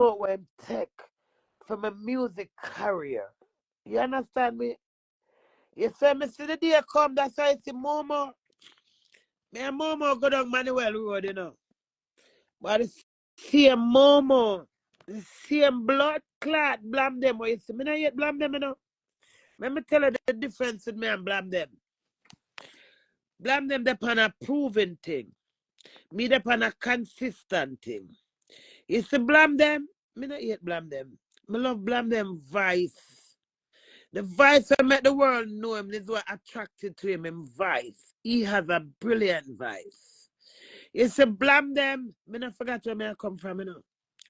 when tech from a music career. You understand me? You say me see the day come, that's why I see Momo. Me and Momo go down Manuel Road, you know. But the same Momo, the same blood clot, blame them. What you see? Me not yet blame them, you know. Let me tell you the difference with me and blame them. Blame them upon a proven thing. Me upon a consistent thing. You see, blame them, me not yet blame them. Me love blame them voice. The voice that make the world know him is what attracted to him voice. He has a brilliant voice. You see, blame them, me not forget where I come from, you know.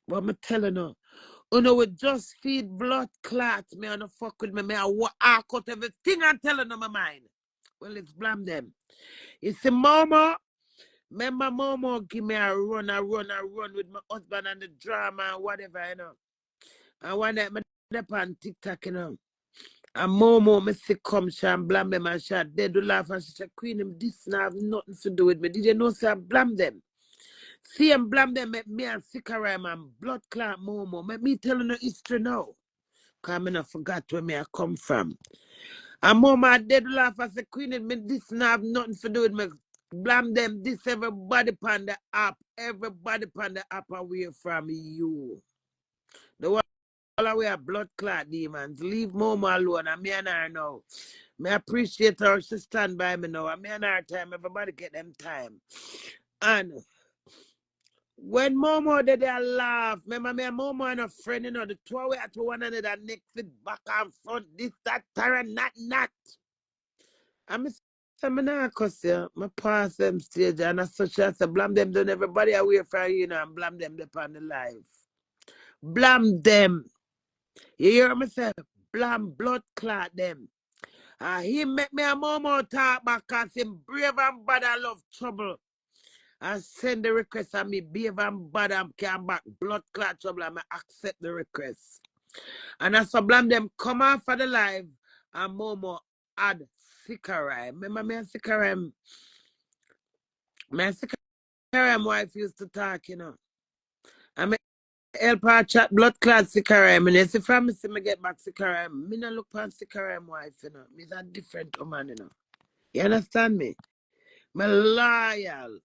But me telling you, you know, we just feed blood clot. Me and fuck with me. I cut everything I'm telling on my mind. Well, it's blame them. You see, Momo, remember Momo give me a run with my husband and the drama and whatever, you know. And one night, me up on TikTok, you know. And Momo, me see come, she and blame them and she dead to laugh and she said, Queenie, this now have nothing to do with me. Did you know, say I blame them? See and blame them, make me and Sikaram and blood clot Momo. Make me telling the history now. Because I not forgot where me I come from. And Momo dead to laugh and say, Queenie, me this now have nothing to do with me. Blame them, this everybody on the app. Everybody on the app away from you. The one we are blood clot demons. Leave Momo alone. And me and her now. Me appreciate her. She stand by me now. And me and her time. Everybody get them time. And when Momo did they laugh, remember me and Momo and a friend, you know, the two we at one another next it back and front, this, that, Tara, not. I'm a cuss you. My pass them stage and as such as I blame them, don't everybody away from you know, and blame them upon the life. Blame them. You hear me say? Blame blood clot them. He make me a Momo talk back cause him brave and bad I love trouble. I send the request and me behave and bad and come back blood clot trouble and I accept the request. And I sublime them come off for the live and Momo add Sikaram. Remember me and Sikaram? My Sikaram wife used to talk, you know. And me help her chat blood clot Sikaram. And if I see me get back Sikaram, me not look past Sikaram wife, you know. Me's a different woman, you know. You understand me? Me loyal.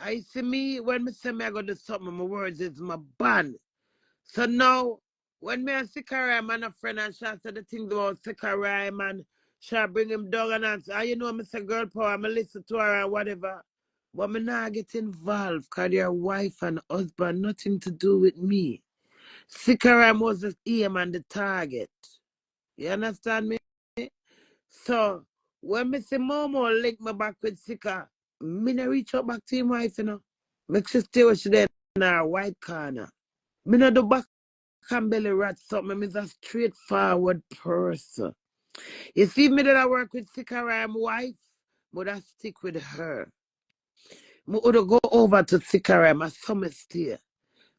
I see me, when me say me I go do something, my words is my band. So now, when me and Sikaram and a friend and she said the things about Sikaram and she bring him down and answer, you know, me say girl power, me listen to her and whatever. But me not get involved because their wife and husband, nothing to do with me. Sikaram was the aim and the target. You understand me? So, when me see Momo link me back with Sika, me not reach out back to him wife, you know. Make sure stay where she there in her white corner. Me not do back and belly rat something. I'm a straightforward person. You see me that I work with Sikaram wife, but I stick with her. I would go over to Sikaram, I saw me stay.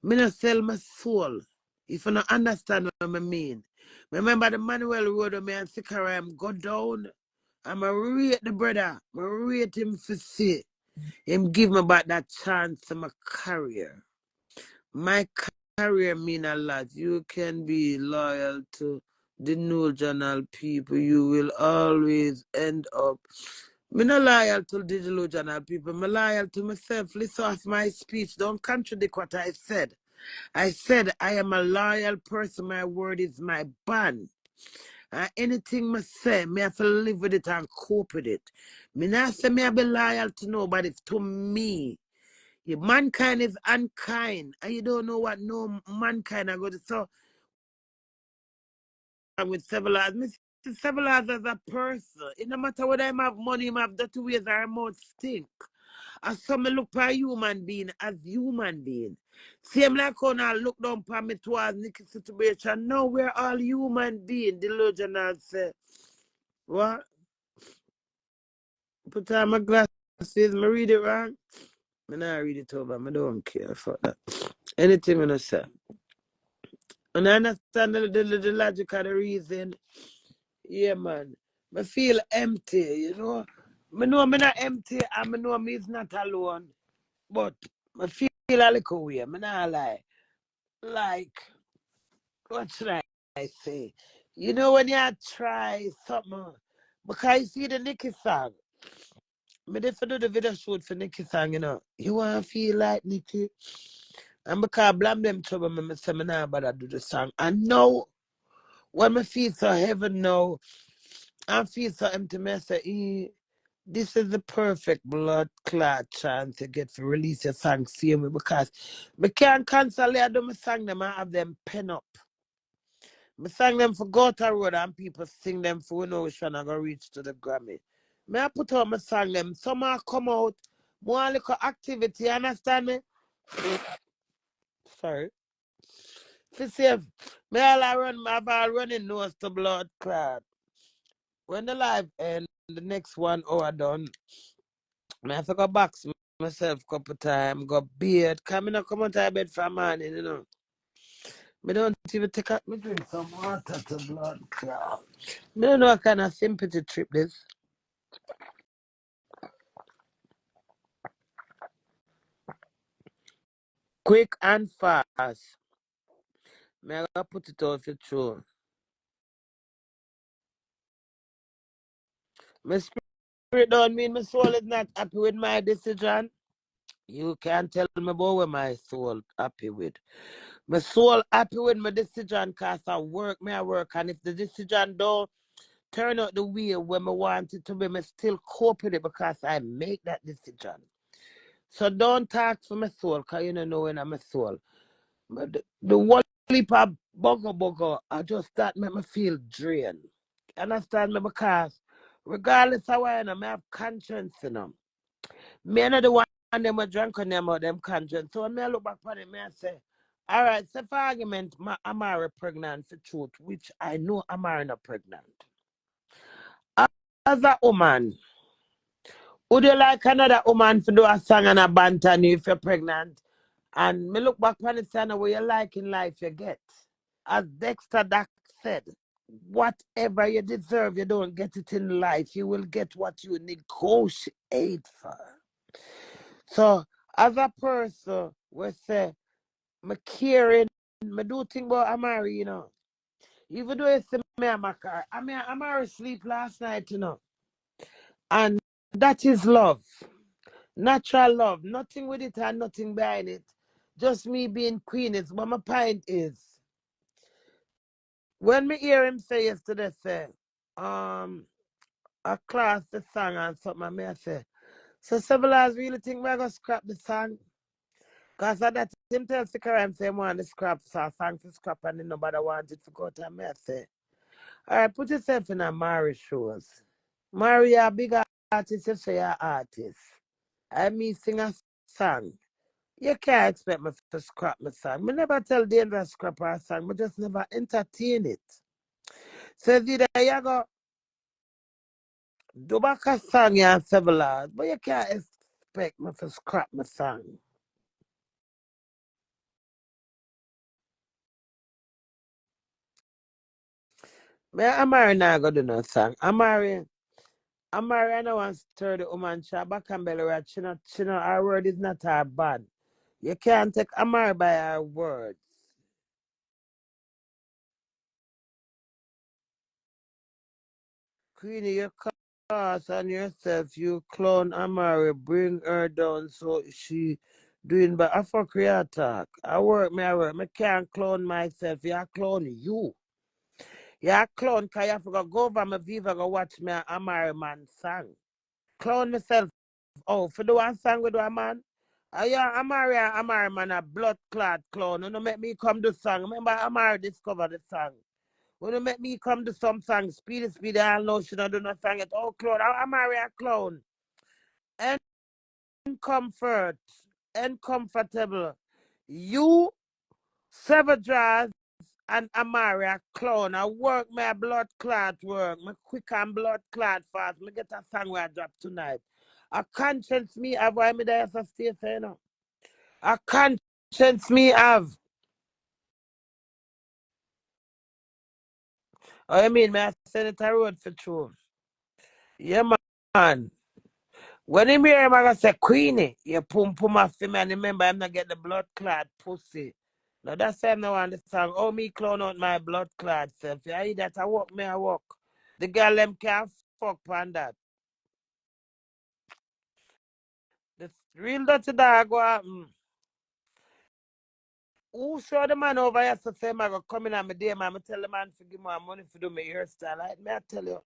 Me not sell my soul. If you don't understand what I mean. Remember the Manuel Road where me and Sikaram go down? I'm a rate the brother. I rate him for see. Him give me back that chance in my career. My career mean a lot. You can be loyal to the new journal people. You will always end up. Me not loyal to the new journal people. Me loyal to myself. Listen off my speech. Don't contradict what I said. I said I am a loyal person. My word is my bond. Anything me say, me have to live with it and cope with it. Me not say me I be loyal to nobody. To me. Mankind is unkind, and you don't know what no mankind are going to. So, with several hours, Mr. Several hours as a person, it no matter whether I have money, I have dirty ways, or mouth stink. As some look for a human being as human being. Same like when I look down for me towards Nicky situation. No, we're all human beings. The Lord General say, what? Put on my glasses, me read it wrong. I not read it over, I don't care for that. Anything I say. And I understand the logic of the reason. Yeah, man. I feel empty, you know. I know I'm not empty and I know I'm not alone. But I feel a little way. I'm not lie. like, what should I say? You know when you try something, because you see the Nicki song. Me if I do the video shoot for Nicki song, you want to feel like Nicki. And because I blame them trouble, me say me nah bother do the song. And now, when me feel so heavy now, I feel so empty, me say, this is the perfect blood clot chance to get to release your song same way because me can't cancel it. I do my song them, I have them pen up. Me sang them for Gutter Road and people sing them for we know which one I go reach to the Grammy. Me I put out my song them. Some are come out, more little activity, you understand me? Sorry. For save. Me all I run, I've all running nose to blood clot. When the live end, the next 1 hour done, me have to go box myself a couple times, go beard. Come in, come out of bed for morning. Me don't even take out me drink some water to blood clot. Me don't know what kind of sympathy trip this. Quick and fast. Me I gotta put it out for true. My spirit don't mean my soul is not happy with my decision. You can't tell me about what my soul happy with. My soul happy with my decision cause I work and if the decision don't turn out the way when I want it to be, me still cope with it because I make that decision. So don't talk for my soul cause you don't know when I'm my soul. But the one leap of bugger, I just that make me feel drained. Understand me? Because regardless of why I have conscience, me not the one them a drunk on them conscience. So when me look back on it, me I say, all right, so for argument, Amara pregnant for truth, which I know Amara not pregnant. As a woman, would you like another woman to do a song and a banter you if you're pregnant? And me look back on it, saying what you like in life, you get. As Dexter Dax said, whatever you deserve, you don't get it in life. You will get what you negotiate for. So, as a person, we say, me caring, me do think about Amari. Even though you say me I'm a car, Amari sleep last night. And that is love. Natural love. Nothing with it and nothing behind it. Just me being Queenie. But my point is, when me hear him say yesterday, say, a class the song and something, I may say, so Civilized really think we're going to scrap the song? Because of that, him tell Sikaram say, want to scrap, so a song to scrap and nobody want it to go to me. I say, all right, put yourself in a Mari shoes. Mari, a big artist, you say you're artist. I mean, sing a song. You can't expect me to scrap my song. Me never tell Dangerous scrap our song, but just never entertain it. So either you go do back a song and several hours, but you can't expect me to scrap my song. Me Amari not gonna do no song. Amari I know want to stir the woman she back and belly right. She not her word is not her bad. You can't take Amari by her words. Queenie, you cast on yourself, you clone Amari, bring her down so she doing but I fuck your attack. I work. Me can't clone myself, you clone you. Yeah, clown, cause you have to go over my Viva go watch me a Amari man song. Clown myself. Oh, for the one song with one man. Yeah, Amari man a blood clot clown. You know make me come do song. Remember Amari discover the song. When you make me come to some song, speedy, I know she don't do no song at all clown. Amari a clown. And comfort and comfortable. You sever draws and Amari a clown. I work my blood clot work. My quick and blood clot fast. Me get a song where I drop tonight. A conscience me have why me there so stay say. A conscience me have. Oh, you mean me I send it a road for true. Yeah, man. When him hear him, I gonna say, Queenie, you pum pum off him and remember I'm not get the blood clot pussy. Now that's time I want the song. Oh, me clown out my blood clot self. Yeah, that I walk, me I walk. The girl them can't fuck on that. The real dirty dog go happen. Who saw the man over here so say I go come in on my day, man? I tell the man to give me money for do my hairstyle. Like me, I tell you.